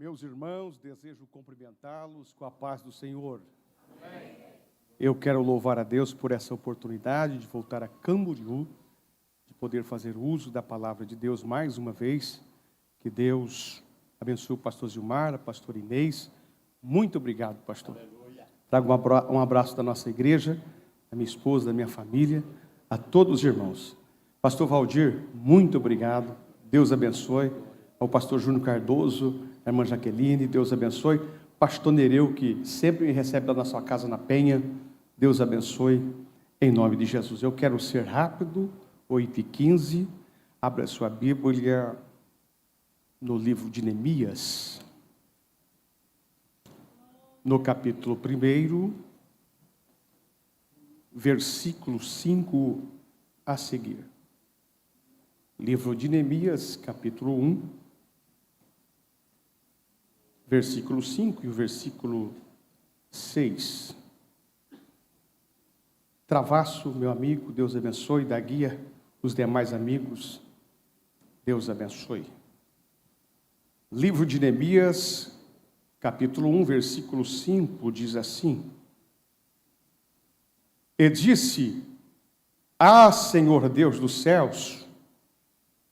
Meus irmãos, desejo cumprimentá-los com a paz do Senhor. Amém. Eu quero louvar a Deus por essa oportunidade de voltar a Camboriú, de poder fazer uso da palavra de Deus mais uma vez. Que Deus abençoe o pastor Gilmar, a pastora Inês. Muito obrigado, pastor. Aleluia. Trago um abraço da nossa igreja, da minha esposa, da minha família, a todos os irmãos. Pastor Valdir, muito obrigado. Deus abençoe. Ao pastor Júnior Cardoso, a irmã Jaqueline, Deus abençoe. Pastor Nereu, que sempre me recebe da nossa casa na Penha, Deus abençoe, em nome de Jesus. Eu quero ser rápido, 8h15, abra sua Bíblia no livro de Neemias, no capítulo 1, versículo 5 a seguir. Livro de Neemias, capítulo 1, versículo 5 e o versículo 6. Travasso, meu amigo, Deus abençoe, dá guia os demais amigos, Deus abençoe. Livro de Neemias, capítulo 1, versículo 5, diz assim: E disse: Ah, Senhor Deus dos céus,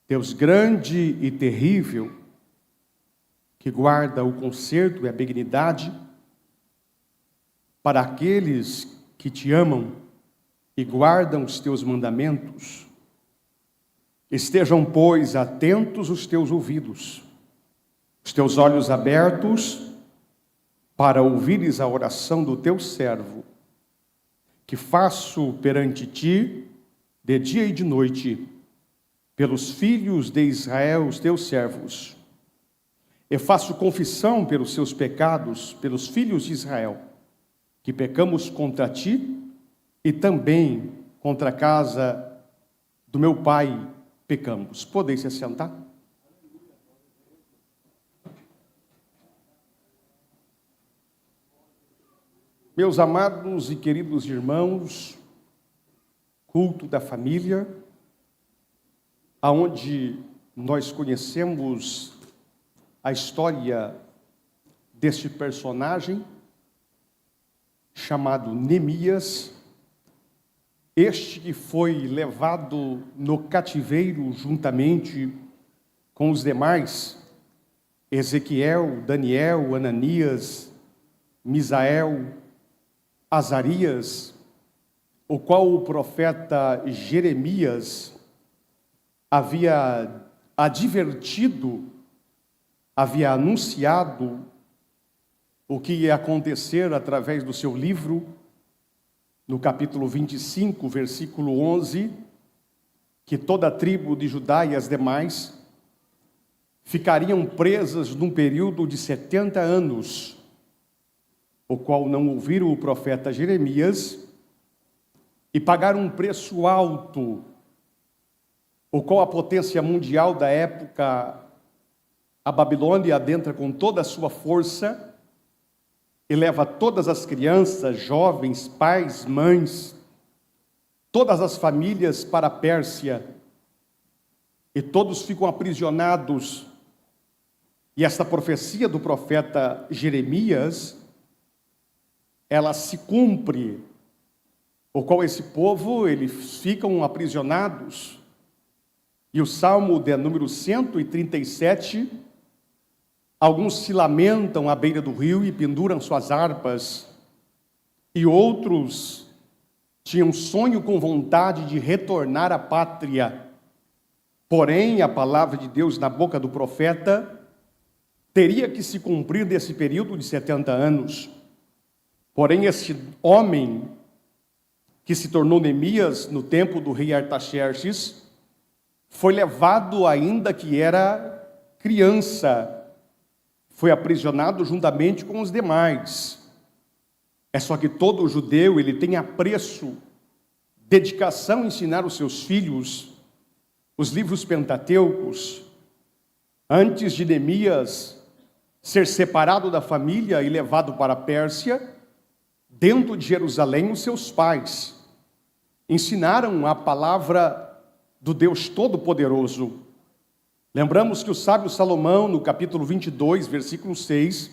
Deus grande e terrível, que guarda o conserto e a benignidade para aqueles que te amam e guardam os teus mandamentos. Estejam, pois, atentos os teus ouvidos, os teus olhos abertos, para ouvires a oração do teu servo, que faço perante ti, de dia e de noite, pelos filhos de Israel, os teus servos. Eu faço confissão pelos seus pecados, pelos filhos de Israel, que pecamos contra ti e também contra a casa do meu pai pecamos. Podeis se assentar? Meus amados e queridos irmãos, culto da família, aonde nós conhecemos a história deste personagem chamado Neemias, este que foi levado no cativeiro juntamente com os demais, Ezequiel, Daniel, Ananias, Misael, Azarias, o qual o profeta Jeremias havia advertido, havia anunciado o que ia acontecer através do seu livro, no capítulo 25, versículo 11, que toda a tribo de Judá e as demais ficariam presas num período de 70 anos, o qual não ouviram o profeta Jeremias e pagaram um preço alto, o qual a potência mundial da época, a Babilônia, adentra com toda a sua força e leva todas as crianças, jovens, pais, mães, todas as famílias para a Pérsia, e todos ficam aprisionados. E esta profecia do profeta Jeremias, ela se cumpre, o qual esse povo, eles ficam aprisionados. E o Salmo de número 137, alguns se lamentam à beira do rio e penduram suas harpas, e outros tinham sonho com vontade de retornar à pátria. Porém, a palavra de Deus na boca do profeta teria que se cumprir nesse período de 70 anos. Porém, este homem que se tornou Neemias no tempo do rei Artaxerxes foi levado ainda que era criança, foi aprisionado juntamente com os demais. É só que todo judeu, ele tem apreço, dedicação em ensinar os seus filhos os livros pentateucos. Antes de Neemias ser separado da família e levado para a Pérsia, dentro de Jerusalém, os seus pais ensinaram a palavra do Deus Todo-Poderoso. Lembramos que o sábio Salomão, no capítulo 22, versículo 6,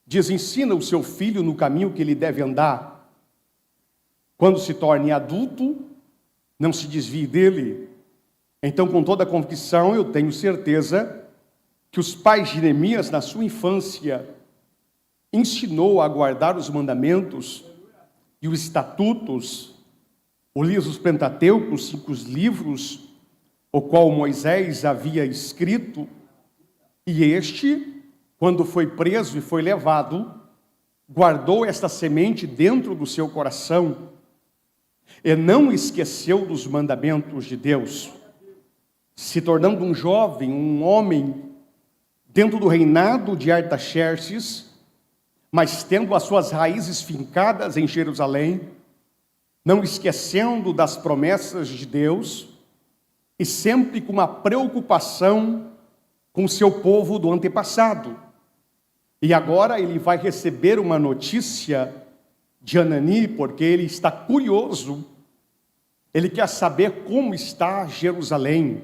diz: ensina o seu filho no caminho que ele deve andar. Quando se torne adulto, não se desvie dele. Então, com toda a convicção, eu tenho certeza que os pais de Neemias, na sua infância, ensinou a guardar os mandamentos e os estatutos, os Pentateucos, 5 livros, o qual Moisés havia escrito, e este, quando foi preso e foi levado, guardou esta semente dentro do seu coração, e não esqueceu dos mandamentos de Deus, se tornando um jovem, um homem, dentro do reinado de Artaxerxes, mas tendo as suas raízes fincadas em Jerusalém, não esquecendo das promessas de Deus, e sempre com uma preocupação com o seu povo do antepassado. E agora ele vai receber uma notícia de Anani, porque ele está curioso, ele quer saber como está Jerusalém.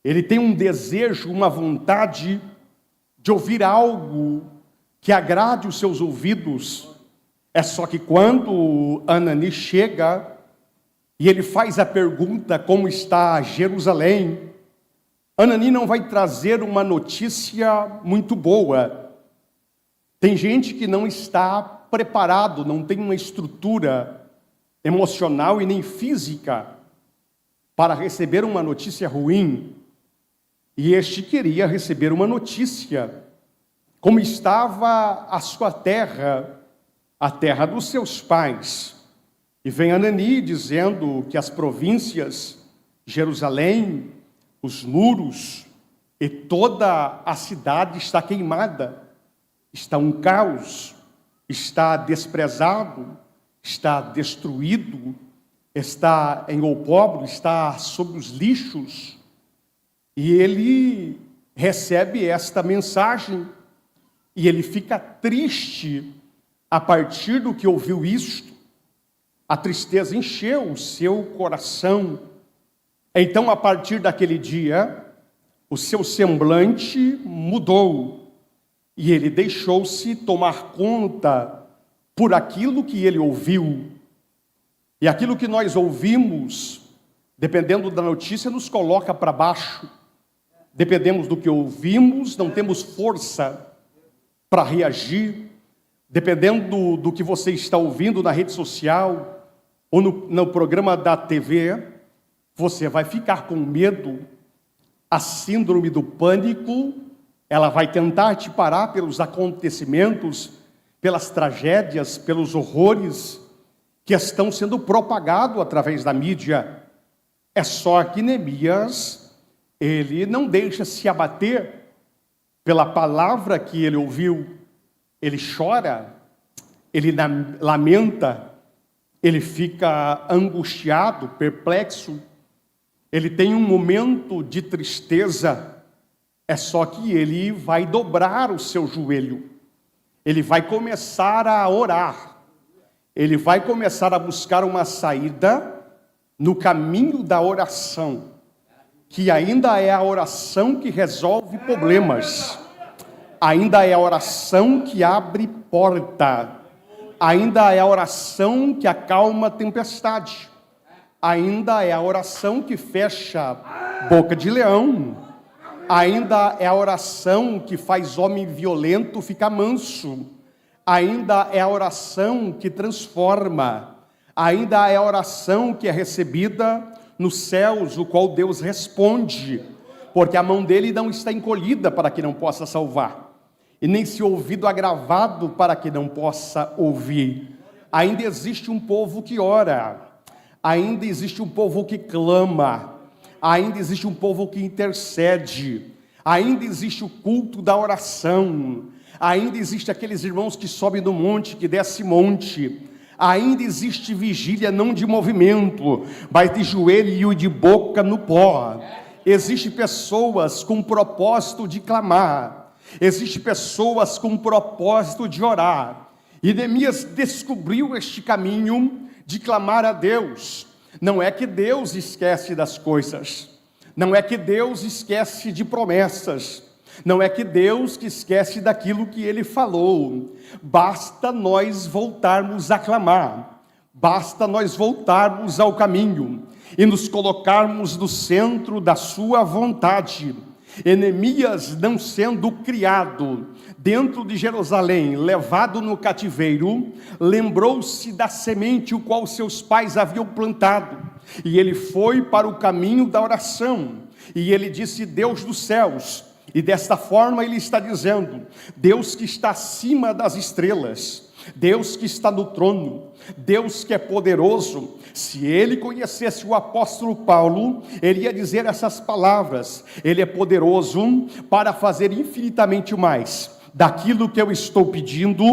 Ele tem um desejo, uma vontade de ouvir algo que agrade os seus ouvidos. É só que quando Anani chega e ele faz a pergunta: como está Jerusalém? Anani não vai trazer uma notícia muito boa. Tem gente que não está preparado, não tem uma estrutura emocional e nem física para receber uma notícia ruim. E este queria receber uma notícia: como estava a sua terra, a terra dos seus pais. E vem Anani dizendo que as províncias, Jerusalém, os muros e toda a cidade está queimada, está um caos, está desprezado, está destruído, está em opróbrio, está sob os lixos. E ele recebe esta mensagem e ele fica triste a partir do que ouviu isto. A tristeza encheu o seu coração. Então, a partir daquele dia, o seu semblante mudou e ele deixou-se tomar conta por aquilo que ele ouviu. E aquilo que nós ouvimos, dependendo da notícia, nos coloca para baixo. Dependemos do que ouvimos, não temos força para reagir. Dependendo do que você está ouvindo na rede social ou no programa da TV, você vai ficar com medo. A síndrome do pânico, ela vai tentar te parar pelos acontecimentos, pelas tragédias, pelos horrores que estão sendo propagados através da mídia. É só que Neemias, ele não deixa se abater pela palavra que ele ouviu. Ele chora, ele lamenta, ele fica angustiado, perplexo, ele tem um momento de tristeza. É só que ele vai dobrar o seu joelho, ele vai começar a orar, ele vai começar a buscar uma saída no caminho da oração, que ainda é a oração que resolve problemas. Ainda é a oração que abre porta, ainda é a oração que acalma a tempestade, ainda é a oração que fecha boca de leão, ainda é a oração que faz homem violento ficar manso, ainda é a oração que transforma, ainda é a oração que é recebida nos céus, o qual Deus responde, porque a mão dele não está encolhida para que não possa salvar, e nem seu ouvido agravado para que não possa ouvir. Ainda existe um povo que ora, ainda existe um povo que clama, ainda existe um povo que intercede, ainda existe o culto da oração, ainda existe aqueles irmãos que sobem do monte, que desce monte, ainda existe vigília não de movimento, mas de joelho e de boca no pó. Existem pessoas com propósito de clamar, existem pessoas com propósito de orar, e Neemias descobriu este caminho de clamar a Deus. Não é que Deus esquece das coisas, Não é que Deus esquece de promessas, não é que Deus que esquece daquilo que Ele falou. Basta nós voltarmos a clamar, basta nós voltarmos ao caminho e nos colocarmos no centro da sua vontade. Neemias, não sendo criado dentro de Jerusalém, levado no cativeiro, lembrou-se da semente o qual seus pais haviam plantado, e ele foi para o caminho da oração, e ele disse: Deus dos céus. E desta forma ele está dizendo: Deus que está acima das estrelas, Deus que está no trono, Deus que é poderoso. Se ele conhecesse o apóstolo Paulo, ele ia dizer essas palavras: Ele é poderoso para fazer infinitamente mais daquilo que eu estou pedindo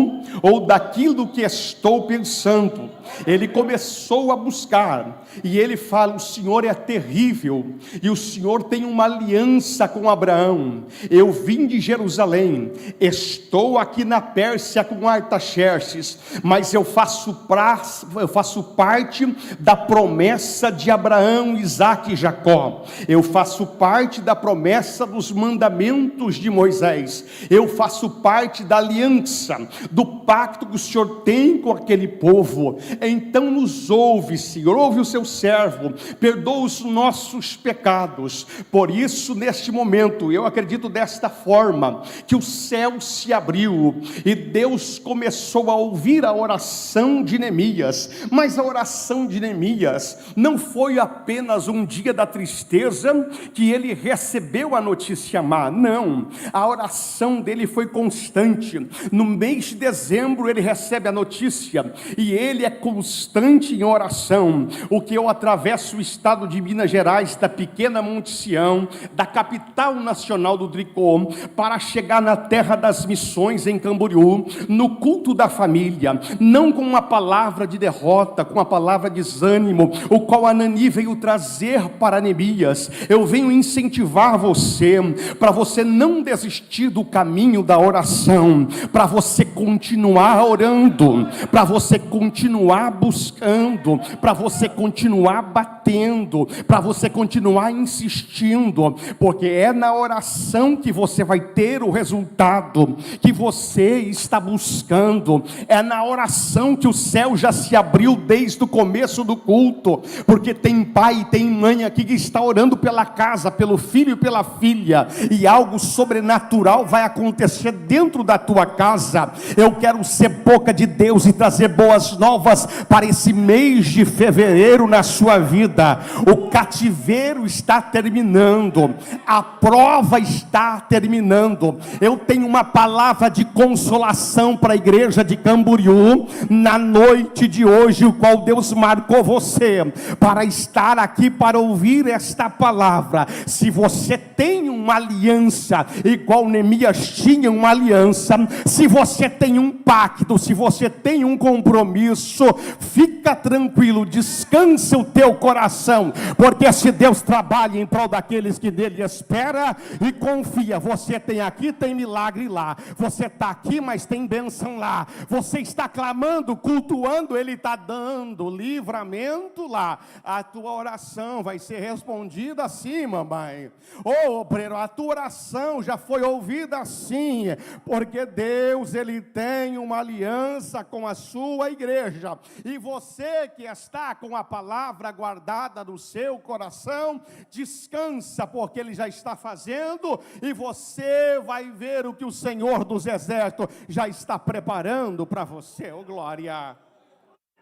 ou daquilo que estou pensando. Ele começou a buscar e ele fala: o Senhor é terrível e o Senhor tem uma aliança com Abraão. Eu vim de Jerusalém, estou aqui na Pérsia com Artaxerxes, mas eu faço parte da promessa de Abraão, Isaque e Jacó. Eu faço parte da promessa dos mandamentos de Moisés. Eu faço parte da aliança, do pacto que o Senhor tem com aquele povo. Então nos ouve, Senhor, ouve o seu servo, perdoa os nossos pecados. Por isso, neste momento, eu acredito desta forma, que o céu se abriu, e Deus começou a ouvir a oração de Neemias. Mas a oração de Neemias não foi apenas um dia da tristeza, que ele recebeu a notícia má. Não, a oração dele foi constante. No mês de dezembro ele recebe a notícia, e ele é constante em oração. O que eu atravesso o estado de Minas Gerais, da pequena Monte Sião, da capital nacional do tricô, para chegar na terra das missões em Camboriú, no culto da família, não com uma palavra de derrota, com uma palavra de desânimo, o qual Anani veio trazer para Neemias. Eu venho incentivar você, para você não desistir do caminho da oração, para você continuar orando, para você continuar buscando, para você continuar batendo, para você continuar insistindo, porque é na oração que você vai ter o resultado que você está buscando. É na oração que o céu já se abriu desde o começo do culto, porque tem pai e tem mãe aqui que está orando pela casa, pelo filho e pela filha, e algo sobrenatural vai acontecer dentro da tua casa. Eu quero ser boca de Deus e trazer boas novas para esse mês de fevereiro na sua vida. O cativeiro está terminando, a prova está terminando. Eu tenho uma palavra de consolação para a igreja de Camboriú na noite de hoje, o qual Deus marcou você para estar aqui para ouvir esta palavra. Se você tem uma aliança, igual Neemias tinha uma aliança, se você tem um pacto, se você tem um compromisso, fica tranquilo, descansa o teu coração, porque se Deus trabalha em prol daqueles que nele espera e confia, você tem aqui, tem milagre lá, você está aqui, mas tem bênção lá, você está clamando, cultuando, ele está dando livramento lá. A tua oração vai ser respondida assim, mamãe. Ô obreiro, a tua oração já foi ouvida assim, porque Deus, ele tem uma aliança com a sua igreja, e você que está com a palavra guardada no seu coração, descansa, porque ele já está fazendo, e você vai ver o que o Senhor dos exércitos já está preparando para você. Oh glória!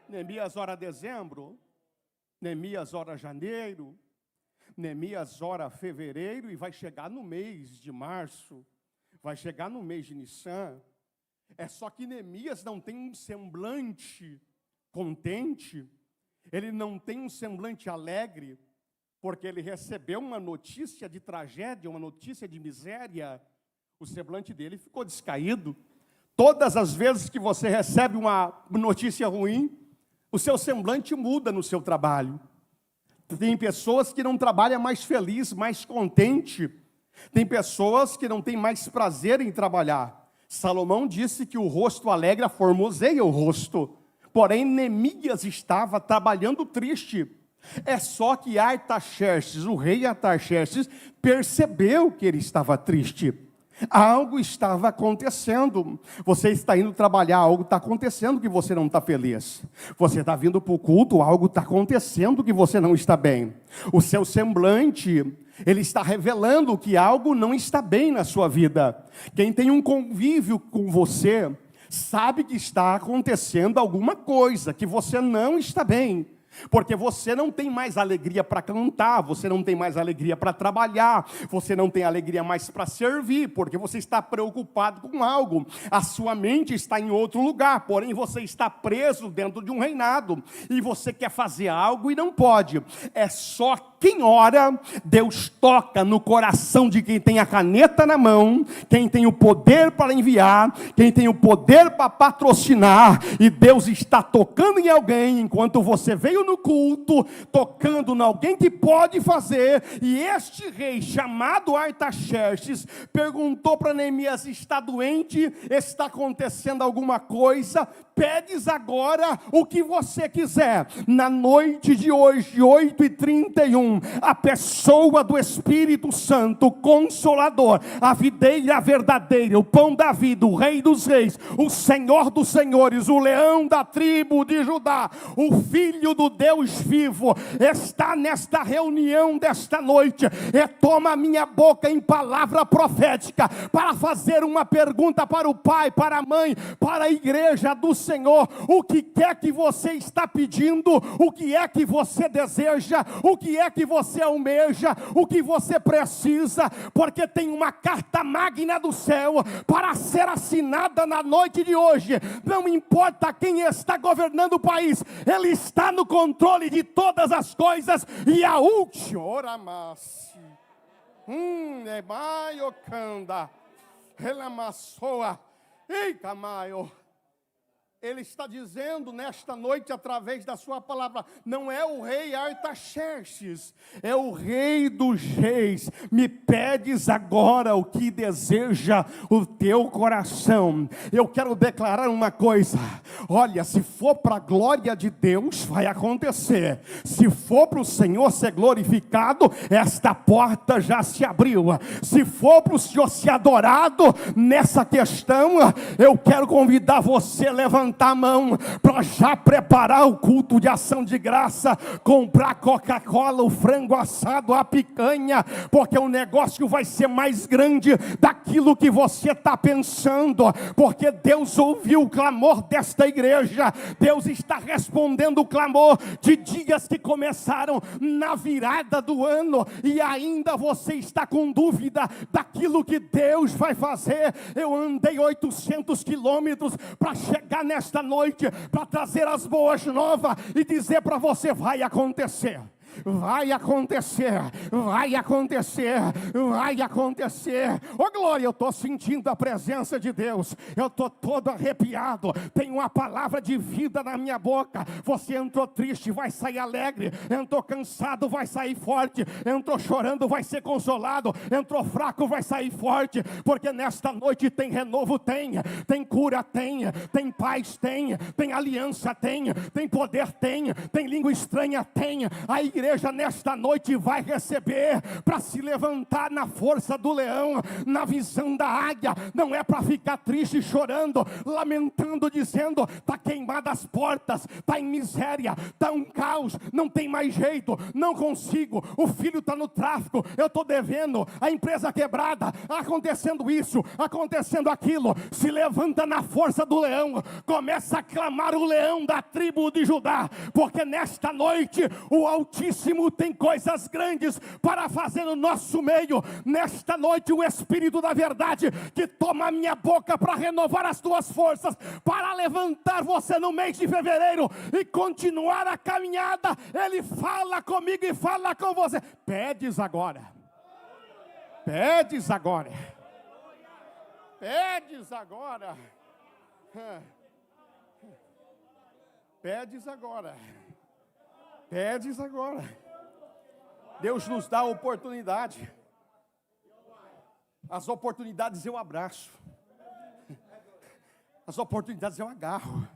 Neemias ora dezembro, Neemias ora janeiro, Neemias ora fevereiro, e vai chegar no mês de março, vai chegar no mês de Nissan. É só que Neemias não tem um semblante contente, ele não tem um semblante alegre, porque ele recebeu uma notícia de tragédia, uma notícia de miséria. O semblante dele ficou descaído. Todas as vezes que você recebe uma notícia ruim, o seu semblante muda no seu trabalho. Tem pessoas que não trabalham mais feliz, mais contente. Tem pessoas que não têm mais prazer em trabalhar. Salomão disse que o rosto alegre formoseia o rosto. Porém, Neemias estava trabalhando triste. É só que Artaxerxes, o rei Artaxerxes, percebeu que ele estava triste. Algo estava acontecendo. Você está indo trabalhar, algo está acontecendo que você não está feliz. Você está vindo para o culto, algo está acontecendo que você não está bem. O seu semblante, ele está revelando que algo não está bem na sua vida. Quem tem um convívio com você, sabe que está acontecendo alguma coisa, que você não está bem. Porque você não tem mais alegria para cantar, você não tem mais alegria para trabalhar, você não tem alegria mais para servir, porque você está preocupado com algo. A sua mente está em outro lugar, porém você está preso dentro de um reinado, e você quer fazer algo e não pode. É só quem ora, Deus toca no coração de quem tem a caneta na mão, quem tem o poder para enviar, quem tem o poder para patrocinar, e Deus está tocando em alguém, enquanto você veio no culto, tocando em alguém que pode fazer. E este rei, chamado Artaxerxes, perguntou para Neemias: está doente? Está acontecendo alguma coisa? Pedes agora o que você quiser. Na noite de hoje, 8h31, a pessoa do Espírito Santo, Consolador, a videira verdadeira, o pão da vida, o Rei dos Reis, o Senhor dos Senhores, o leão da tribo de Judá, o Filho do Deus vivo, está nesta reunião desta noite, e toma a minha boca em palavra profética, para fazer uma pergunta para o pai, para a mãe, para a igreja do Senhor. O que é que você está pedindo? O que é que você deseja? O que é que você almeja? O que você precisa? Porque tem uma carta magna do céu para ser assinada na noite de hoje. Não importa quem está governando o país, Ele está no controle de todas as coisas. E a última, oramas, é maio canda, relamassoa, ei camaio. Ele está dizendo nesta noite, através da sua palavra, não é o rei Artaxerxes, é o Rei dos Reis. Me pedes agora o que deseja o teu coração. Eu quero declarar uma coisa: olha, se for para a glória de Deus, vai acontecer. Se for para o Senhor ser glorificado, esta porta já se abriu. Se for para o Senhor ser adorado nessa questão, eu quero convidar você a levantar a mão para já preparar o culto de ação de graça, comprar Coca-Cola, o frango assado, a picanha, porque o negócio vai ser mais grande daquilo que você está pensando, porque Deus ouviu o clamor desta igreja. Deus está respondendo o clamor de dias que começaram na virada do ano, e ainda você está com dúvida daquilo que Deus vai fazer. Eu andei 800 quilômetros para chegar nesta noite, para trazer as boas novas e dizer para você: vai acontecer. Vai acontecer, vai acontecer, vai acontecer. Oh glória, eu estou sentindo a presença de Deus, eu estou todo arrepiado, tem uma palavra de vida na minha boca. Você entrou triste, vai sair alegre. Entrou cansado, vai sair forte. Entrou chorando, vai ser consolado. Entrou fraco, vai sair forte. Porque nesta noite tem renovo, tem cura, tem paz, tem aliança, tem poder, tem língua estranha, tem. A igreja nesta noite vai receber para se levantar na força do leão, na visão da águia. Não é para ficar triste, chorando, lamentando, dizendo: está queimadas as portas, está em miséria, está um caos, não tem mais jeito, não consigo, o filho está no tráfico, eu estou devendo, a empresa quebrada, acontecendo isso, acontecendo aquilo. Se levanta na força do leão, começa a clamar o leão da tribo de Judá, porque nesta noite o Altíssimo tem coisas grandes para fazer no nosso meio. Nesta noite o Espírito da verdade, que toma a minha boca para renovar as tuas forças, para levantar você no mês de fevereiro e continuar a caminhada, ele fala comigo e fala com você. Pedes agora, pedes agora, pedes agora, pedes agora, pedes agora. Deus nos dá a oportunidade. As oportunidades eu abraço, as oportunidades eu agarro.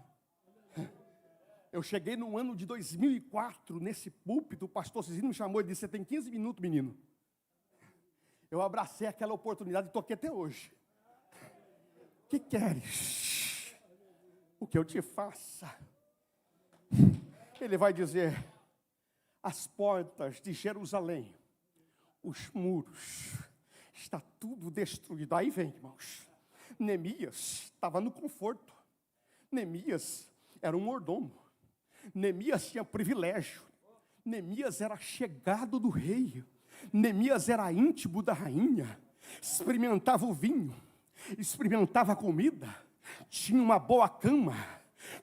Eu cheguei no ano de 2004, nesse púlpito, o pastor Cizinho me chamou e disse: você tem 15 minutos, menino. Eu abracei aquela oportunidade e toquei até hoje. O que queres? O que eu te faça? Ele vai dizer: as portas de Jerusalém, os muros, está tudo destruído. Aí vem, irmãos. Neemias estava no conforto. Neemias era um mordomo. Neemias tinha privilégio. Neemias era chegado do rei. Neemias era íntimo da rainha. Experimentava o vinho, experimentava a comida, tinha uma boa cama,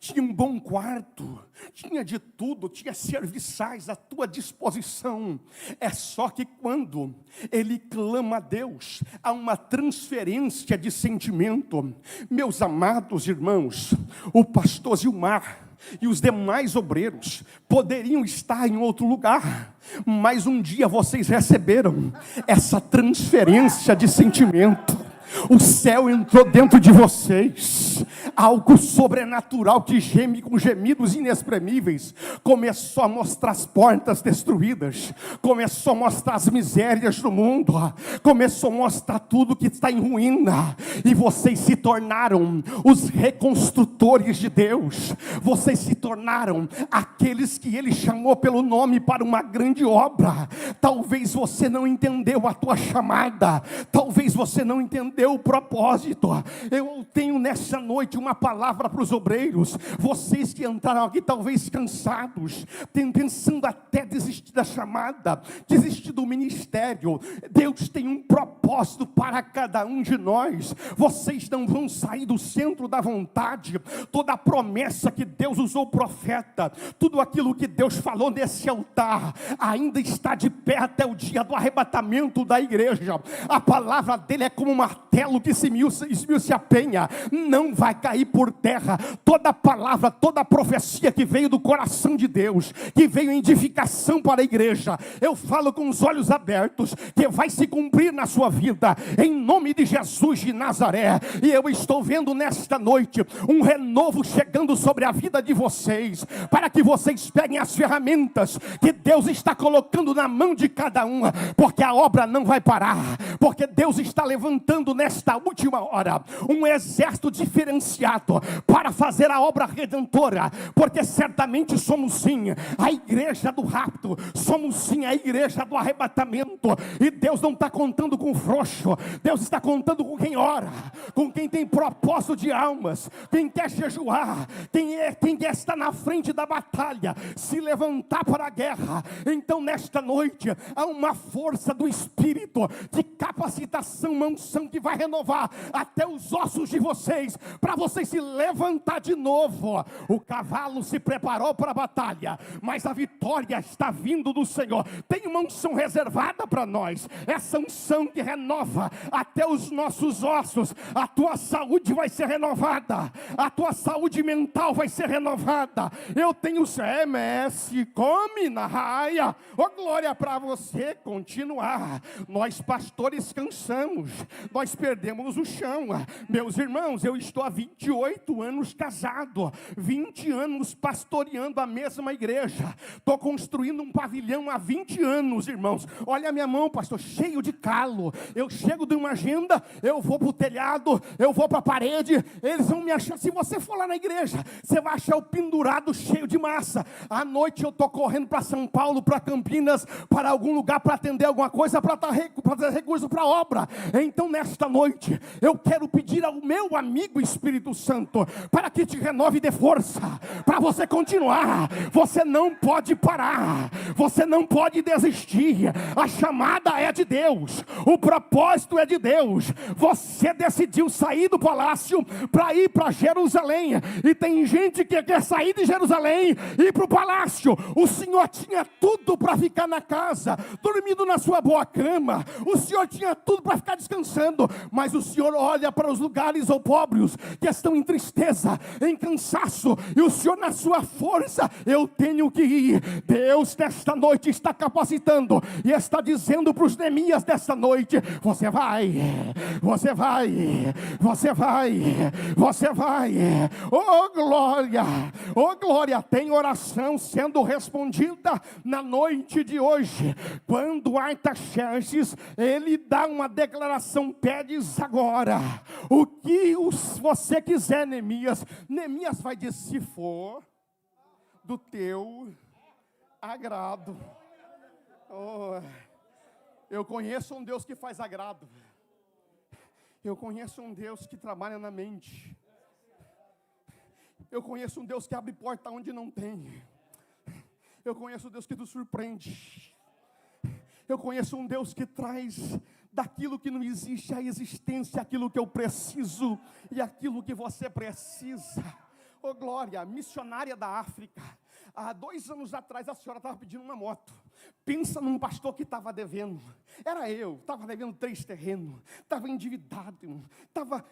tinha um bom quarto, tinha de tudo, tinha serviçais à tua disposição. É só que quando ele clama a Deus, há uma transferência de sentimento. Meus amados irmãos, o pastor Gilmar e os demais obreiros poderiam estar em outro lugar, mas um dia vocês receberam essa transferência de sentimento. O céu entrou dentro de vocês, algo sobrenatural que geme com gemidos inexprimíveis, começou a mostrar as portas destruídas, começou a mostrar as misérias do mundo, começou a mostrar tudo que está em ruína, e vocês se tornaram os reconstrutores de Deus, vocês se tornaram aqueles que Ele chamou pelo nome para uma grande obra. Talvez você não entendeu a tua chamada, talvez você não entendeu o propósito. Eu tenho nessa noite uma palavra para os obreiros, vocês que entraram aqui talvez cansados, pensando até desistir da chamada, desistir do ministério. Deus tem um propósito para cada um de nós. Vocês não vão sair do centro da vontade. Toda a promessa que Deus usou o profeta, tudo aquilo que Deus falou nesse altar, ainda está de pé até o dia do arrebatamento da igreja. A palavra dele é como uma martelo que se esmiuça a penha, não vai cair por terra. Toda palavra, toda profecia que veio do coração de Deus, que veio em edificação para a igreja, eu falo com os olhos abertos, que vai se cumprir na sua vida, em nome de Jesus de Nazaré. E eu estou vendo nesta noite um renovo chegando sobre a vida de vocês, para que vocês peguem as ferramentas que Deus está colocando na mão de cada um, porque a obra não vai parar, porque Deus está levantando nesta última hora um exército diferenciado para fazer a obra redentora, porque certamente somos sim a igreja do rapto, somos sim a igreja do arrebatamento, e Deus não está contando com frouxo, Deus está contando com quem ora, com quem tem propósito de almas, quem quer jejuar, quem quer estar na frente da batalha, se levantar para a guerra. Então nesta noite há uma força do Espírito de capacitação, unção que vai renovar até os ossos de vocês, para vocês se levantar de novo. O cavalo se preparou para a batalha, mas a vitória está vindo do Senhor. Tem uma unção reservada para nós, essa unção que renova até os nossos ossos. A tua saúde vai ser renovada, a tua saúde mental vai ser renovada. Eu tenho MS, come na raia. Oh, glória para você continuar. Nós pastores cansamos, nós perdemos o chão. Meus irmãos, eu estou há 28 anos casado, 20 anos pastoreando a mesma igreja, estou construindo um pavilhão há 20 anos, irmãos. Olha a minha mão, pastor, cheio de calo. Eu chego de uma agenda, eu vou para o telhado, eu vou para a parede, eles vão me achar. Se você for lá na igreja, você vai achar o pendurado cheio de massa. À noite eu estou correndo para São Paulo, para Campinas, para algum lugar para atender alguma coisa, para trazer recurso para a obra. Então nesta noite eu quero pedir ao meu amigo Espírito Santo para que te renove de força, para você continuar. Você não pode parar, você não pode desistir. A chamada é de Deus, o propósito é de Deus. Você decidiu sair do palácio para ir para Jerusalém, e tem gente que quer sair de Jerusalém e ir para o palácio. O Senhor tinha tudo para ficar na casa, dormindo na sua boa cama. O Senhor tinha tudo para ficar descansando, mas o Senhor olha para os lugares opróbrios, que estão em tristeza, em cansaço, e o Senhor na sua força, eu tenho que ir. Deus nesta noite está capacitando, e está dizendo para os Neemias desta noite: você vai, você vai, você vai, você vai. Oh glória, oh glória. Tem oração sendo respondida na noite de hoje. Quando Artaxerxes, ele dá uma declaração: pedes agora o que você quiser, Neemias. Neemias vai dizer: se for do teu agrado. Oh, eu conheço um Deus que faz agrado. Eu conheço um Deus que trabalha na mente. Eu conheço um Deus que abre porta onde não tem. Eu conheço um Deus que nos surpreende. Eu conheço um Deus que traz daquilo que não existe a existência, aquilo que eu preciso e aquilo que você precisa. Oh glória, missionária da África. Há 2 anos atrás a senhora estava pedindo uma moto. Pensa num pastor que estava devendo. Era eu, estava devendo 3 terrenos, estava endividado,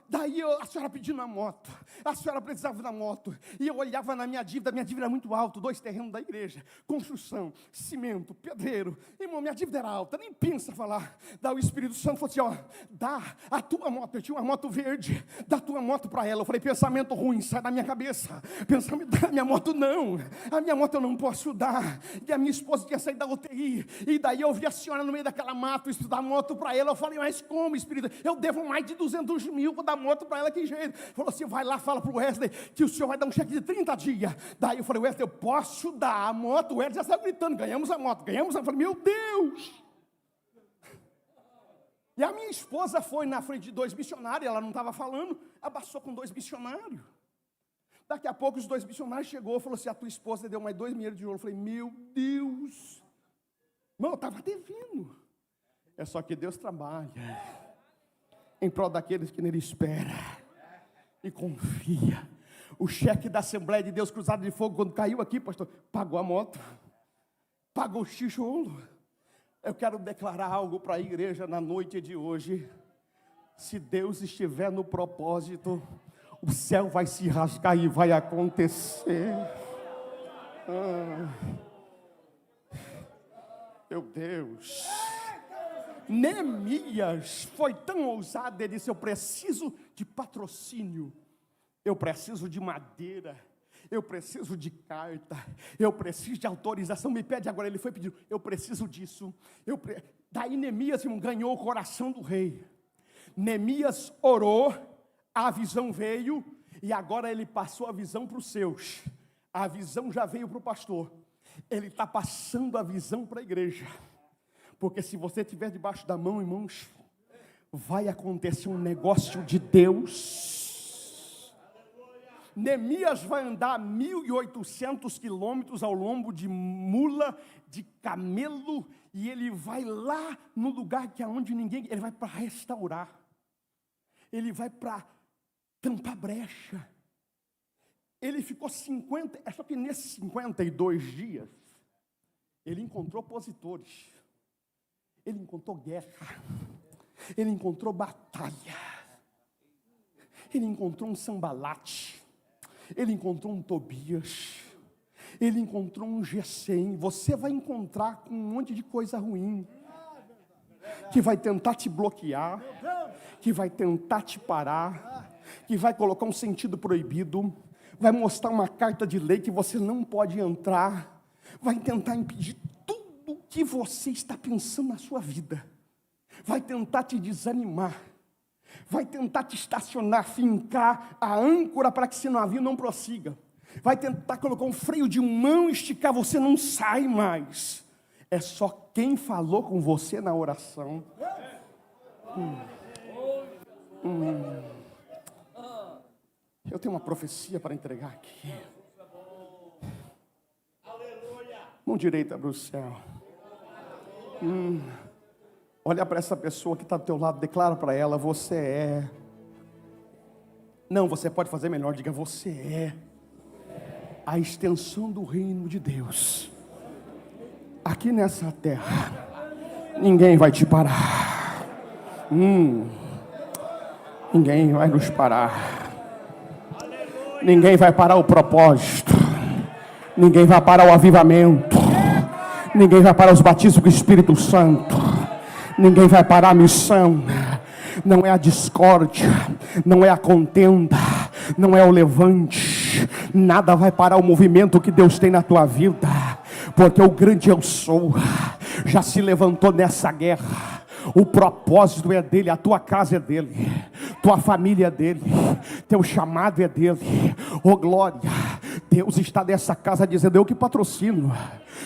daí a senhora pedindo uma moto. A senhora precisava da moto, e eu olhava na minha dívida era muito alta, 2 terrenos da igreja, construção, cimento, pedreiro. Irmão, minha dívida era alta, nem pensa falar. Daí o Espírito Santo falou assim: ó, dá a tua moto. Eu tinha uma moto verde, dá a tua moto para ela. Eu falei: pensamento ruim, sai da minha cabeça. Pensamento da minha moto não, a minha moto eu não posso dar. E a minha esposa tinha saído da UTI, e daí eu vi a senhora no meio daquela mato, o Espírito da moto para ela. Eu falei: mas como, Espírito? Eu devo mais de 200 mil para dar moto para ela, que jeito? Falou assim: vai lá, fala para o Wesley que o senhor vai dar um cheque de 30 dias. Daí eu falei: Wesley, eu posso dar a moto? O Wesley já saiu gritando: ganhamos a moto, ganhamos a moto. Eu falei: meu Deus! E a minha esposa foi na frente de 2 missionários, ela não estava falando, abaixou com 2 missionários. Daqui a pouco os 2 missionários chegou e falou assim: a tua esposa deu mais 2 milhões de ouro. Eu falei: meu Deus! Não, eu estava devendo. É só que Deus trabalha em prol daqueles que nele espera e confia. O cheque da Assembleia de Deus Cruzado de Fogo, quando caiu aqui, pastor, pagou a moto, pagou o tijolo. Eu quero declarar algo para a igreja na noite de hoje. Se Deus estiver no propósito, o céu vai se rasgar e vai acontecer. Meu Deus. Neemias foi tão ousado, ele disse: eu preciso de patrocínio, eu preciso de madeira, eu preciso de carta, eu preciso de autorização. Me pede agora. Ele foi pedir: eu preciso disso. Daí Neemias, irmão, ganhou o coração do rei. Neemias orou, a visão veio, e agora ele passou a visão para os seus. A visão já veio para o pastor. Ele está passando a visão para a igreja. Porque se você estiver debaixo da mão, irmãos, vai acontecer um negócio de Deus. Neemias vai andar 1.800 quilômetros ao lombo de mula, de camelo, e ele vai lá no lugar que é onde ninguém, ele vai para restaurar, ele vai para tampar brecha. Ele ficou só que nesses 52 dias, ele encontrou opositores, ele encontrou guerra, ele encontrou batalha, ele encontrou um Sambalate, ele encontrou um Tobias, ele encontrou um Gesem. Você vai encontrar com um monte de coisa ruim, que vai tentar te bloquear, que vai tentar te parar, que vai colocar um sentido proibido, vai mostrar uma carta de lei que você não pode entrar, vai tentar impedir tudo que você está pensando na sua vida, vai tentar te desanimar, vai tentar te estacionar, fincar a âncora para que esse navio não prossiga, vai tentar colocar um freio de mão, esticar, você não sai mais. É só quem falou com você na oração. Eu tenho uma profecia para entregar aqui. Mão direita para o céu. Olha para essa pessoa que está do teu lado, declara para ela: você é. Não, você pode fazer melhor, diga: você é a extensão do reino de Deus aqui nessa terra. Ninguém vai te parar. Ninguém vai nos parar. Ninguém vai parar o propósito. Ninguém vai parar o avivamento. Ninguém vai parar os batismos do Espírito Santo. Ninguém vai parar a missão. Não é a discórdia, não é a contenda, não é o levante. Nada vai parar o movimento que Deus tem na tua vida, porque o grande eu sou já se levantou nessa guerra. O propósito é dele, a tua casa é dele, tua família é dele, teu chamado é dele. Oh glória, Deus está nessa casa dizendo: eu que patrocino,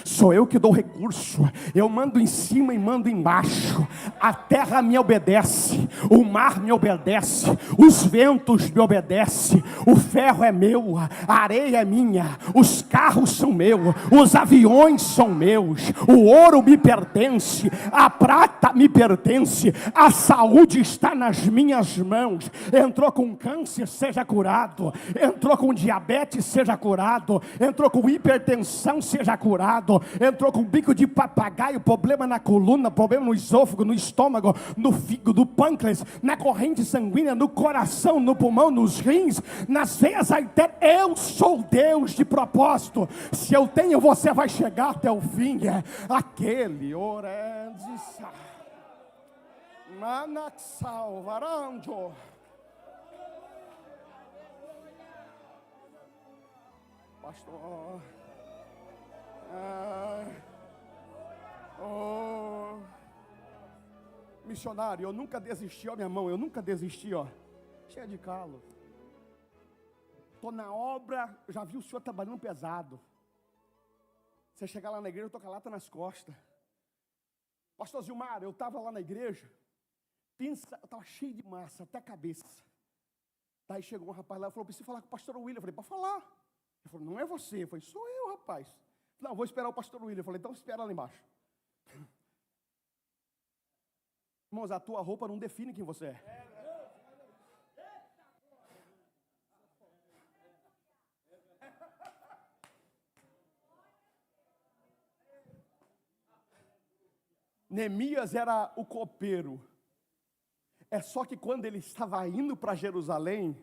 sou eu que dou recurso, eu mando em cima e mando embaixo. A terra me obedece, o mar me obedece, os ventos me obedecem, o ferro é meu, a areia é minha, os carros são meus, os aviões são meus, o ouro me pertence, a prata me pertence, a saúde está nas minhas mãos. Entrou com câncer, seja curado. Entrou com diabetes, seja curado. Entrou com hipertensão, seja curado. Entrou com bico de papagaio, problema na coluna, problema no esôfago, no estômago, no fígado, no pâncreas, na corrente sanguínea, no coração, no pulmão, nos rins, nas veias artérias. Eu sou Deus de propósito. Se eu tenho, você vai chegar até o fim. Aquele orandissa manaxal varanjo. Pastor, missionário, eu nunca desisti, ó minha mão, eu nunca desisti, ó, cheia de calo. Estou na obra, já vi o senhor trabalhando pesado. Você chegar lá na igreja, eu estou com a lata nas costas. Pastor Zilmar, eu estava lá na igreja, pensa, eu estava cheio de massa, até a cabeça. Daí chegou um rapaz lá e falou: preciso falar com o pastor William. Eu falei: para falar. Ele falou: não é você. Eu falei: sou eu, rapaz. Não, vou esperar o pastor William. Eu falei: então espera lá embaixo. Irmãos, a tua roupa não define quem você é. Neemias era o copeiro. É só que quando ele estava indo para Jerusalém,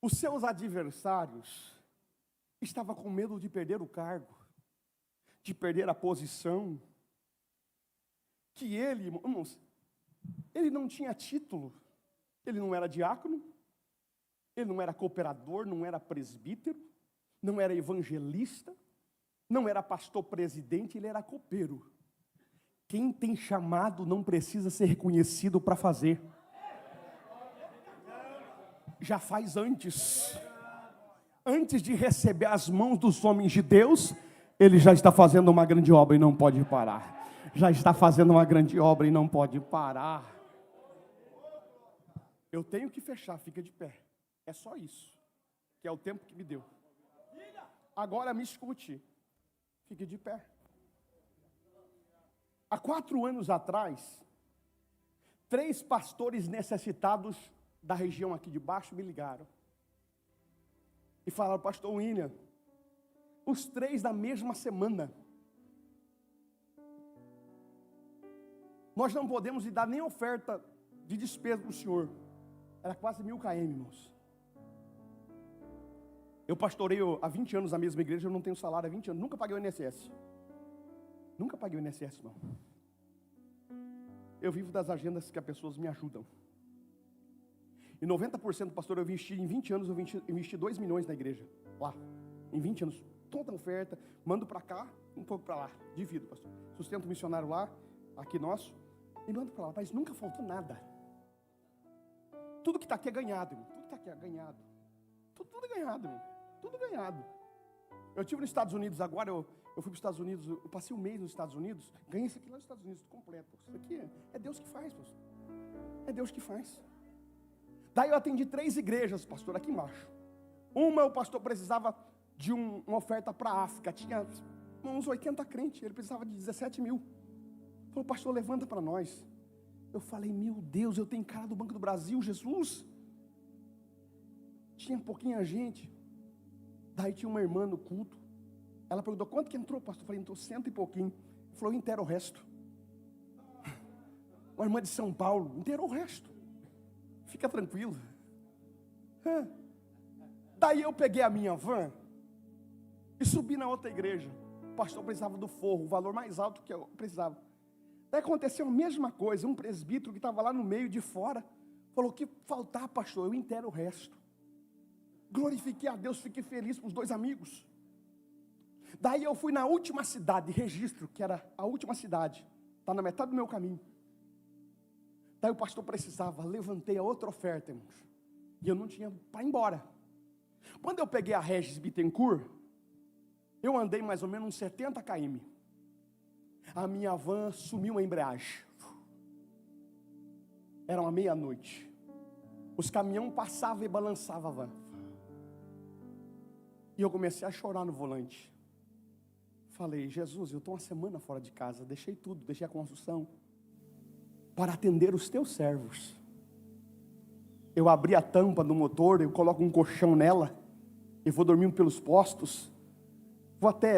os seus adversários estavam com medo de perder o cargo, de perder a posição. Que ele, irmãos, ele não tinha título, ele não era diácono, ele não era cooperador, não era presbítero, não era evangelista, não era pastor presidente, ele era copeiro. Quem tem chamado não precisa ser reconhecido para fazer. Já faz antes. Antes de receber as mãos dos homens de Deus, ele já está fazendo uma grande obra e não pode parar. Já está fazendo uma grande obra e não pode parar. Eu tenho que fechar, fica de pé. É só isso, que é o tempo que me deu. Agora me escute, fique de pé. Há 4 anos atrás, 3 pastores necessitados da região aqui de baixo me ligaram. E falaram: pastor William, os 3 da mesma semana. Nós não podemos lhe dar nem oferta de despesa para o senhor. Era quase 1000 km, irmãos. Eu pastoreio há 20 anos na mesma igreja, eu não tenho salário há 20 anos. Nunca paguei o INSS. Nunca paguei o INSS, não. Eu vivo das agendas que as pessoas me ajudam. E 90%, pastor, eu investi em 20 anos, eu investi 2 milhões na igreja. Lá, em 20 anos. Toda oferta, mando para cá, um pouco para lá. Divido, pastor. Sustento missionário lá, aqui nosso. E mando para lá, mas nunca faltou nada. Tudo que está aqui é ganhado, irmão. Tudo que está aqui é ganhado. Tudo é ganhado, irmão. Tudo ganhado. Eu estive nos Estados Unidos agora, eu fui para os Estados Unidos, eu passei 1 mês nos Estados Unidos, ganhei isso aqui lá nos Estados Unidos, completo. Isso aqui é Deus que faz, pastor. É Deus que faz. Daí eu atendi 3 igrejas, pastor, aqui embaixo. Uma, o pastor precisava de uma oferta para a África, tinha uns 80 crentes, ele precisava de 17 mil. Falou: pastor, levanta para nós. Eu falei: meu Deus, eu tenho cara do Banco do Brasil, Jesus. Tinha pouquinha gente. Daí tinha uma irmã no culto. Ela perguntou: quanto que entrou, pastor? Eu falei: entrou 100 e pouquinho. Ele falou: eu inteiro o resto. uma irmã de São Paulo, inteirou o resto. Fica tranquilo. Daí eu peguei a minha van e subi na outra igreja. O pastor precisava do forro, o valor mais alto que eu precisava. Daí aconteceu a mesma coisa, um presbítero que estava lá no meio de fora, falou que faltar, pastor, eu inteiro o resto. Glorifiquei a Deus, fiquei feliz com os dois amigos. Daí eu fui na última cidade, Registro, que era a última cidade, está na metade do meu caminho. Daí o pastor precisava, levantei a outra oferta, irmãos, e eu não tinha para ir embora. Quando eu peguei a Regis Bittencourt, eu andei mais ou menos uns 70 km. A minha van sumiu a embreagem. Era uma meia-noite. Os caminhões passavam e balançavam a van. E eu comecei a chorar no volante. Falei, Jesus, eu estou uma semana fora de casa, deixei tudo, deixei a construção, para atender os teus servos. Eu abri a tampa do motor, eu coloco um colchão nela, e vou dormindo pelos postos.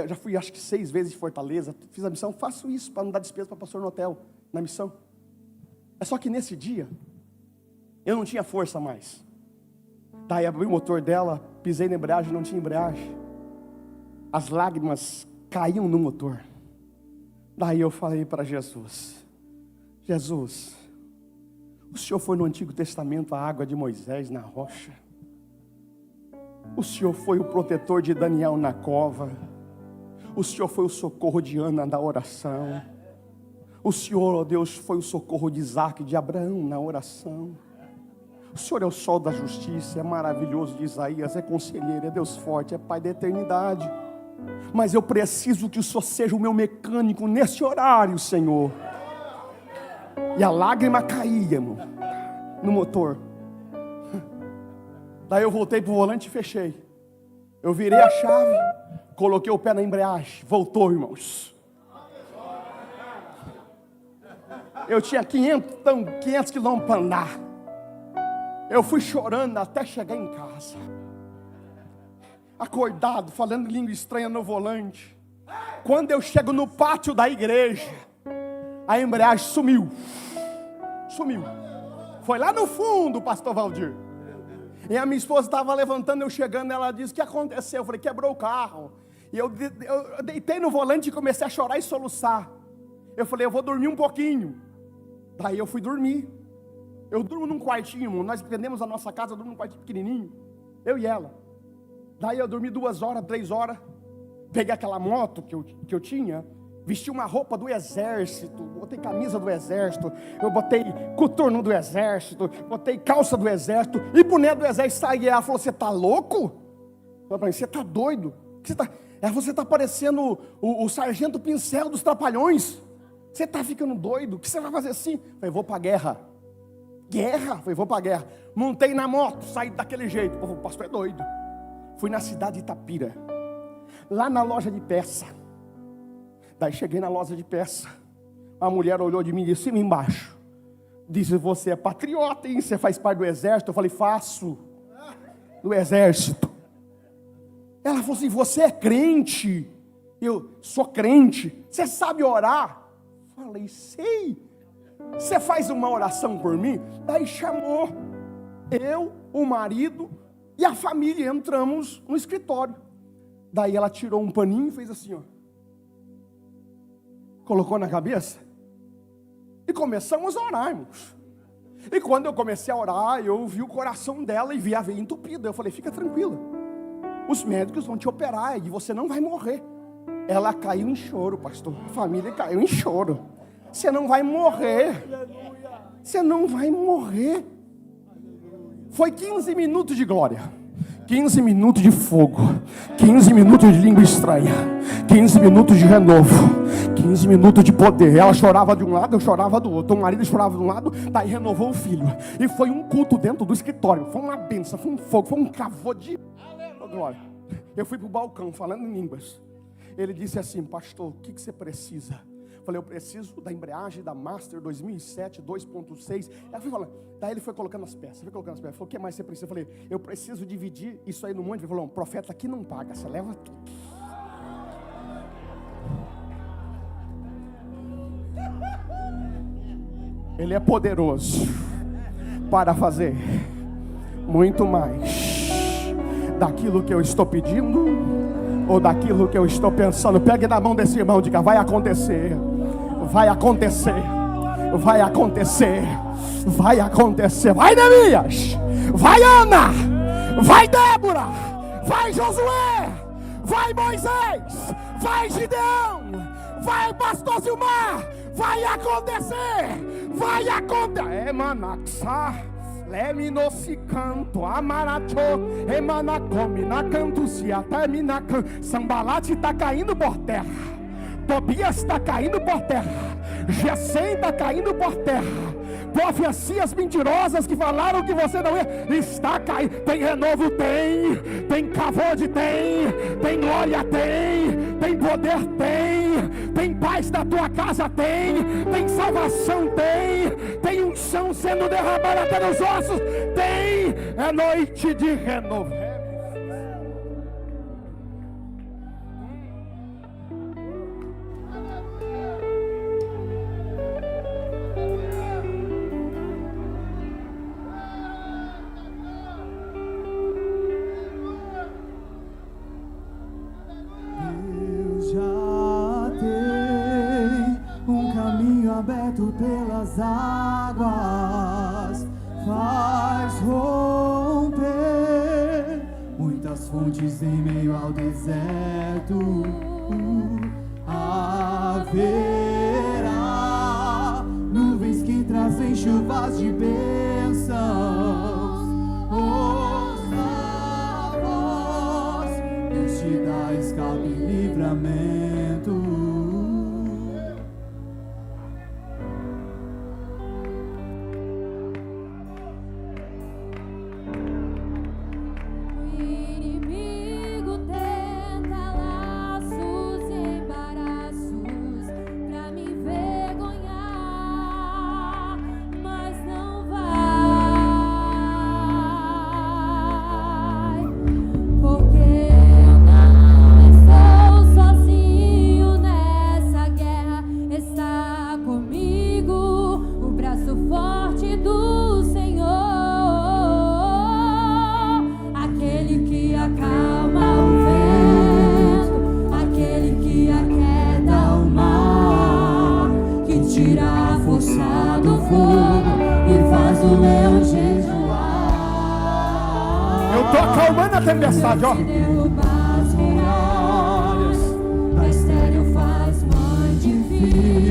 Já fui acho que 6 vezes em Fortaleza, fiz a missão, faço isso para não dar despesa para pastor no hotel, na missão. É só que nesse dia, eu não tinha força mais. Daí abri o motor dela, pisei na embreagem, não tinha embreagem. As lágrimas caíam no motor. Daí eu falei para Jesus, Jesus, o Senhor foi no Antigo Testamento a água de Moisés na rocha. O Senhor foi o protetor de Daniel na cova. O Senhor foi o socorro de Ana na oração. O Senhor, ó Deus, foi o socorro de Isaac, de Abraão na oração. O Senhor é o sol da justiça, é maravilhoso de Isaías, é conselheiro, é Deus forte, é Pai da eternidade. Mas eu preciso que o Senhor seja o meu mecânico nesse horário, Senhor. E a lágrima caía, irmão, no motor. Daí eu voltei para o volante e fechei. Eu virei a chave, coloquei o pé na embreagem, voltou, irmãos. Eu tinha 500 quilômetros para andar. Eu fui chorando até chegar em casa. Acordado, falando língua estranha no volante. Quando eu chego no pátio da igreja, a embreagem sumiu. Sumiu. Foi lá no fundo, pastor Valdir. E a minha esposa estava levantando, eu chegando, ela disse, o que aconteceu? Eu falei, quebrou o carro. E eu deitei no volante e comecei a chorar e soluçar. Eu falei, eu vou dormir um pouquinho. Daí eu fui dormir. Eu durmo num quartinho, nós vendemos a nossa casa, eu durmo num quartinho pequenininho. Eu e ela. Daí eu dormi 2 horas, 3 horas. Peguei aquela moto que eu tinha, vesti uma roupa do exército, botei camisa do exército, eu botei coturno do exército, botei calça do exército, e boné do exército saí. Ela falou, você está louco? Eu falei, você está doido? Ela falou, você está parecendo o sargento Pincel dos Trapalhões. Você está ficando doido? O que você vai fazer assim? Eu falei, vou para a guerra. Guerra? Eu falei, vou para a guerra. Montei na moto, saí daquele jeito. O pastor é doido. Fui na cidade de Itapira, lá na loja de peça. Daí cheguei na loja de peça. A mulher olhou de mim e disse, cima e embaixo. Disse, você é patriota, hein? Você faz parte do exército? Eu falei, faço. Do exército. Ela falou assim, você é crente? Eu sou crente. Você sabe orar? Eu falei, sei. Você faz uma oração por mim? Daí chamou eu, o marido e a família, entramos no escritório. Daí ela tirou um paninho e fez assim, ó. Colocou na cabeça. E começamos a orar, irmãos. E quando eu comecei a orar, eu vi o coração dela e vi a veia entupida. Eu falei, fica tranquila. Os médicos vão te operar e você não vai morrer. Ela caiu em choro, pastor. A família caiu em choro. Você não vai morrer. Você não vai morrer. Foi 15 minutos de glória, 15 minutos de fogo, 15 minutos de língua estranha, 15 minutos de renovo, 15 minutos de poder. Ela chorava de um lado, eu chorava do outro. O marido chorava de um lado, daí renovou o filho. E foi um culto dentro do escritório. Foi uma bênção, foi um fogo, foi um cavô de glória. Eu fui para o balcão falando em línguas. Ele disse assim, pastor, o que você precisa? Eu falei, eu preciso da embreagem da Master 2007 2.6. Daí ele foi colocando as peças. Ele falou, o que mais você precisa? Eu falei, eu preciso dividir isso aí no monte. Ele falou, profeta aqui não paga, você leva tudo. Ele é poderoso para fazer muito mais daquilo que eu estou pedindo ou daquilo que eu estou pensando. Pegue na mão desse irmão e diga: vai acontecer, vai acontecer, vai acontecer, vai acontecer. Vai, Neemias, vai, Ana, vai, Débora, vai, Josué, vai, Moisés, vai, Gideão, vai, pastor Zilmar. Vai acontecer, vai acontecer. Emanaxa, leminosi canto, amaracho, emanacomi, na canto se até minacan. Sambalate está caindo por terra, Tobias está caindo por terra, Gesem está caindo por terra. Profecias mentirosas que falaram que você não ia, está caindo. Tem renovo, tem cavode, tem glória, tem poder, tem paz na tua casa, tem salvação, tem unção sendo derramada até nos ossos, é noite de renovo. Pelas águas faz romper muitas fontes em meio ao deserto. Haverá nuvens que trazem chuvas de bênçãos. Ouça a voz, Deus te dá escape e livramento. Eu tô acalmando a tempestade, ó.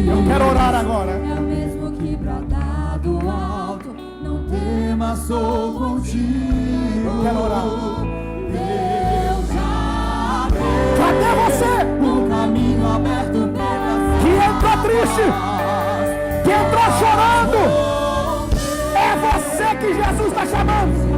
Eu quero orar agora. É o mesmo que brota do alto. Não temas, sou contigo. Eu quero orar. Deus já tem. Cadê você? O caminho aberto pelas que entrou triste, que entrou chorando. É você que Jesus está chamando.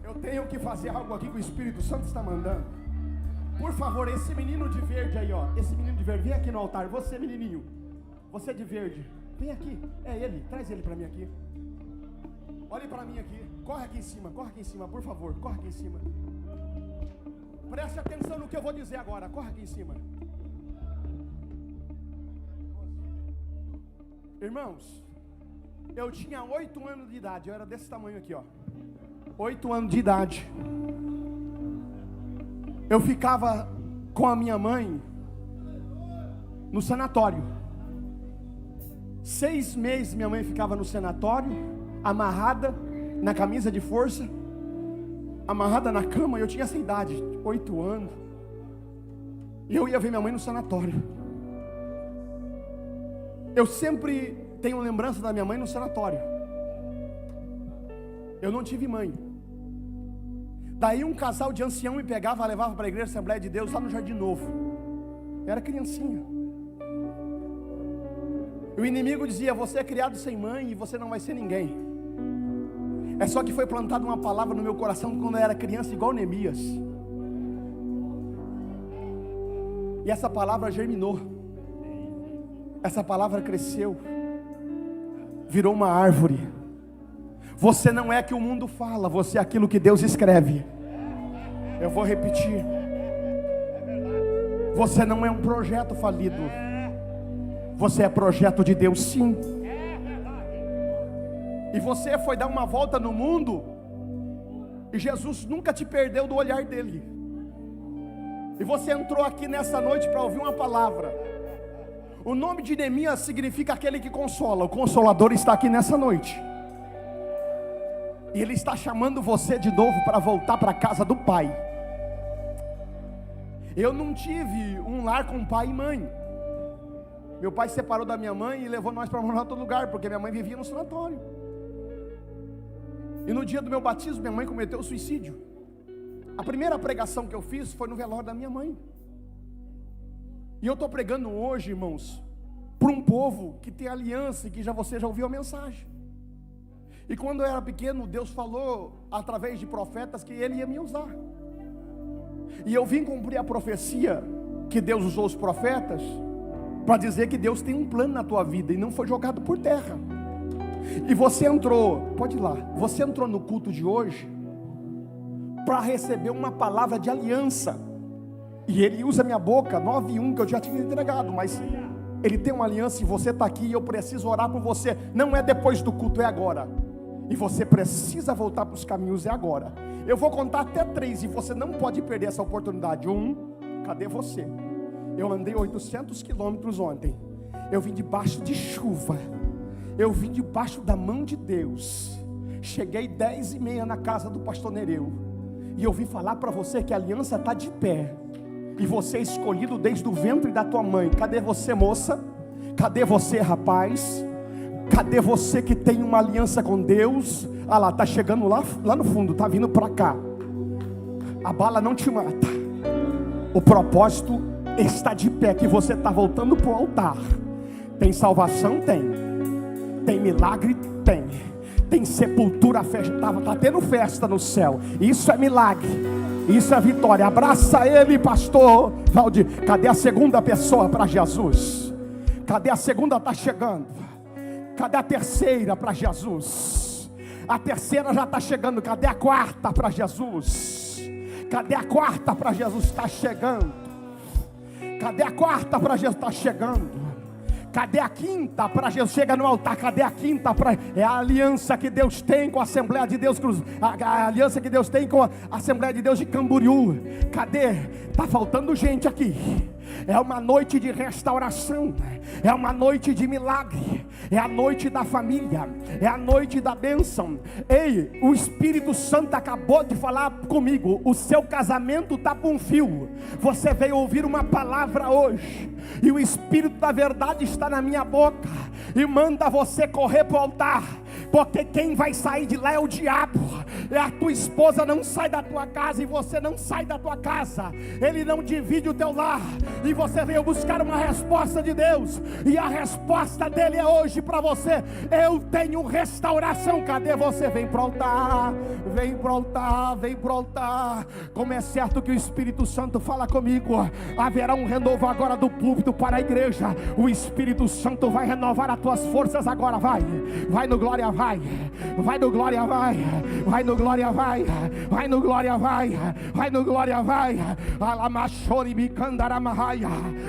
Eu tenho que fazer algo aqui que o Espírito Santo está mandando. Por favor, esse menino de verde aí, ó. Esse menino de verde, vem aqui no altar. Você, menininho, você de verde, vem aqui. É ele, traz ele para mim aqui. Olhe para mim aqui. Corre aqui em cima, por favor. Corre aqui em cima. Preste atenção no que eu vou dizer agora. Corre aqui em cima. Irmãos, eu tinha 8 anos de idade. Eu era desse tamanho aqui, ó. 8 anos de idade. Eu ficava com a minha mãe no sanatório. 6 meses minha mãe ficava no sanatório, amarrada na camisa de força, amarrada na cama. Eu tinha essa idade, 8 anos, e eu ia ver minha mãe no sanatório. Eu sempre tenho lembrança da minha mãe no sanatório. Eu não tive mãe. Daí um casal de ancião me pegava, levava para a igreja Assembleia de Deus lá no Jardim Novo. Eu era criancinha. O inimigo dizia: você é criado sem mãe e você não vai ser ninguém. É só que foi plantada uma palavra no meu coração quando eu era criança, igual Neemias. E essa palavra germinou. Essa palavra cresceu, virou uma árvore. Você não é que o mundo fala, você é aquilo que Deus escreve. Eu vou repetir. Você não é um projeto falido. Você é projeto de Deus, sim. E você foi dar uma volta no mundo, e Jesus nunca te perdeu do olhar dele. E você entrou aqui nessa noite para ouvir uma palavra. O nome de Neemias significa aquele que consola. O Consolador está aqui nessa noite. E Ele está chamando você de novo para voltar para a casa do Pai. Eu não tive um lar com pai e mãe. Meu pai se separou da minha mãe e levou nós para morar em outro lugar, porque minha mãe vivia no sanatório. E no dia do meu batismo, minha mãe cometeu suicídio. A primeira pregação que eu fiz foi no velório da minha mãe. E eu estou pregando hoje, irmãos, para um povo que tem aliança e que você já ouviu a mensagem. E quando eu era pequeno, Deus falou através de profetas que Ele ia me usar. E eu vim cumprir a profecia que Deus usou os profetas para dizer que Deus tem um plano na tua vida e não foi jogado por terra. E você entrou, pode ir lá, você entrou no culto de hoje para receber uma palavra de aliança. E Ele usa minha boca, 9:1, que eu já tinha entregado, mas Ele tem uma aliança e você está aqui e eu preciso orar por você. Não é depois do culto, é agora. E você precisa voltar para os caminhos, é agora. Eu vou contar até 3 e você não pode perder essa oportunidade. 1, cadê você? Eu andei 800 quilômetros ontem. Eu vim debaixo de chuva. Eu vim debaixo da mão de Deus. Cheguei 10:30 na casa do pastor Nereu. E eu vim falar para você que a aliança está de pé. E você é escolhido desde o ventre da tua mãe. Cadê você, moça? Cadê você, rapaz? Cadê você que tem uma aliança com Deus? Ah lá, está chegando lá no fundo, está vindo para cá. A bala não te mata. O propósito está de pé, que você está voltando para o altar. Tem salvação? Tem. Tem milagre? Tem. Tem sepultura, está tendo festa no céu. Isso é milagre. Isso é vitória. Abraça ele, pastor Valdir. Cadê a segunda pessoa para Jesus? Cadê a segunda? Está chegando. Cadê a terceira para Jesus? A terceira já está chegando. Cadê a quarta para Jesus? Cadê a quarta para Jesus? Está chegando. Cadê a quarta para Jesus? Está chegando. Cadê a quinta para Jesus? Chega no altar. Cadê a quinta para... É a aliança que Deus tem com a Assembleia de Deus Cruz. A aliança que Deus tem com a Assembleia de Deus de Camboriú. Cadê? Está faltando gente aqui. É uma noite de restauração. É uma noite de milagre. É a noite da família. É a noite da bênção. Ei, o Espírito Santo acabou de falar comigo. O seu casamento está com um fio. Você veio ouvir uma palavra hoje. E o Espírito da verdade está na minha boca. E manda você correr para o altar. Porque quem vai sair de lá é o diabo. É a tua esposa não sai da tua casa. E você não sai da tua casa. Ele não divide o teu lar. E você veio buscar uma resposta de Deus. E a resposta dele é hoje para você. Eu tenho restauração. Cadê você? Vem para o altar. Vem para o altar. Vem para o altar. Como é certo que o Espírito Santo fala comigo. Haverá um renovo agora do púlpito para a igreja. O Espírito Santo vai renovar as tuas forças agora. Vai no glória glória, vai. Vai no glória, vai. Vai no glória, vai. Vai no glória, vai. Vai no glória, vai. Alamachori bicandaramahaya.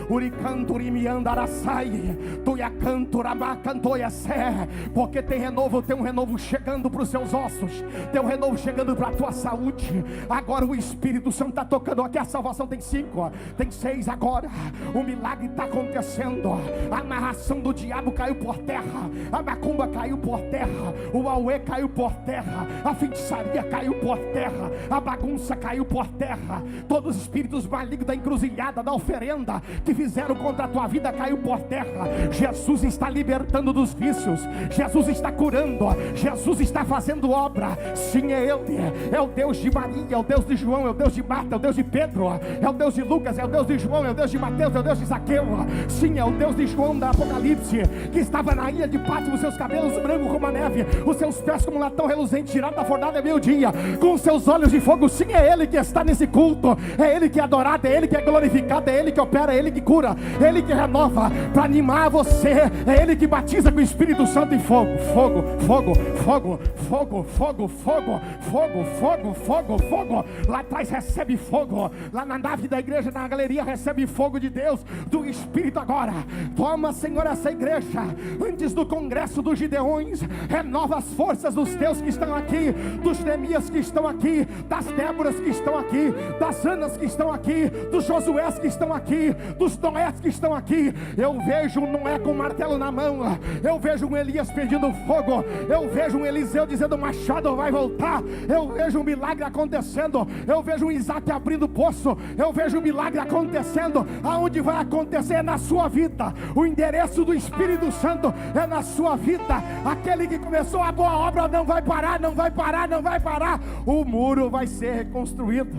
Uricanturi mi andarasai. Tuia canturama cantoia sé. Porque tem renovo chegando para os seus ossos. Tem um renovo chegando para a tua saúde. Agora o Espírito Santo está tocando aqui. A salvação tem 5, tem 6 agora. O milagre está acontecendo. A amarração do diabo caiu por terra. A macumba caiu por terra. O auê caiu por terra. A feitiçaria caiu por terra. A bagunça caiu por terra. Todos os espíritos malignos da encruzilhada, da oferenda que fizeram contra a tua vida caiu por terra. Jesus está libertando dos vícios. Jesus está curando. Jesus está fazendo obra. Sim, é Ele. É o Deus de Maria, é o Deus de João, é o Deus de Marta, é o Deus de Pedro, é o Deus de Lucas, é o Deus de João, é o Deus de Mateus, é o Deus de Zaqueu. Sim, é o Deus de João da Apocalipse, que estava na ilha de Patmos, seus cabelos brancos como a neve, os seus pés como um latão reluzente, tirado da fornalha meio-dia, com seus olhos de fogo. Sim, é Ele que está nesse culto, é Ele que é adorado, é Ele que é glorificado, é Ele que opera, é Ele que cura, é Ele que renova, para animar você, é Ele que batiza com o Espírito Santo em fogo, fogo, fogo, fogo, fogo, fogo, fogo, fogo, fogo, fogo, fogo. Lá atrás recebe fogo, lá na nave da igreja, na galeria, recebe fogo de Deus, do Espírito agora. Toma, Senhor, essa igreja, antes do congresso dos Gideões, renova as forças dos teus que estão aqui, dos Neemias que estão aqui, das Déboras que estão aqui, das Anas que estão aqui, dos Josués que estão aqui, dos Noés que estão aqui. Eu vejo um Noé com um martelo na mão, eu vejo um Elias pedindo fogo, eu vejo um Eliseu dizendo: o machado vai voltar. Eu vejo um milagre acontecendo, eu vejo um Isaac abrindo poço, eu vejo um milagre acontecendo. Aonde vai acontecer? É na sua vida. O endereço do Espírito Santo é na sua vida. Aquele que começou a boa obra não vai parar, não vai parar, não vai parar. O muro vai ser reconstruído.